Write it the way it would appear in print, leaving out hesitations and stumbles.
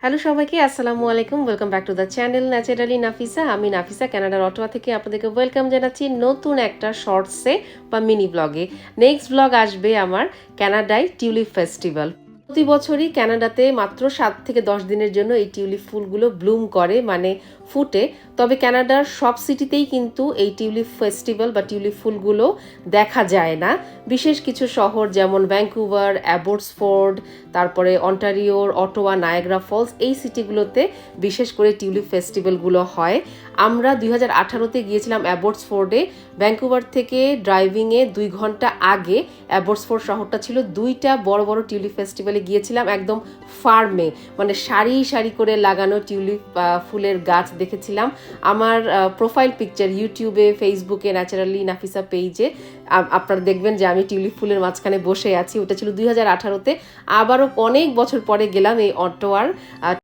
Hello সবাইকে আসসালামু আলাইকুম welcome back to the channel naturally Nafisa. আমি নাফিসা কানাডার অটোয়া থেকে আপনাদেরকে ওয়েলকাম জানাচ্ছি নতুন একটা শর্টসে বা মিনি ব্লগে। নেক্সট ব্লগ আসবে আমার কানাডায় টিউলিপ ফেস্টিভ্যাল। প্রতি বছরই কানাডাতে মাত্র 7 থেকে 10 দিনের জন্য এই টিউলিপ ফুলগুলো ব্লুম করে, মানে ফুটে। তবে কানাডার সব সিটিতেই কিন্তু এই টিউলিপ ফেস্টিভ্যাল বা টিউলিপ ফুলগুলো দেখা যায় না। বিশেষ কিছু শহর যেমন ভ্যাঙ্কুভার, অ্যাবটসফোর্ড, তারপরে অন্টারিওর অটোয়া, নায়াগ্রা ফলস, এই সিটিগুলোতে বিশেষ করে টিউলিপ ফেস্টিভ্যালগুলো হয়। আমরা 2018-তে গিয়েছিলাম অ্যাবটসফোর্ডে। ভ্যাঙ্কুভার থেকে ড্রাইভিংয়ে 2 ঘন্টা আগে অ্যাবটসফোর্ড শহরটা ছিল। দুইটা বড় বড় টিউলিপ ফেস্টিভ্যালে গিয়েছিলাম, একদম ফার্মে, মানে সারি সারি করে লাগানো টিউলিপ ফুলের গাছ দেখেছিলাম। আমার প্রোফাইল পিকচার ইউটিউবে, ফেসবুকে, ন্যাচারালি নাফিসা পেজে আপনারা দেখবেন যে আমি টিউলিপ ফুলের মাঝখানে বসে আছি। ওটা ছিল 2018-তে। আবারও অনেক বছর পরে গেলাম এই অটোয়ার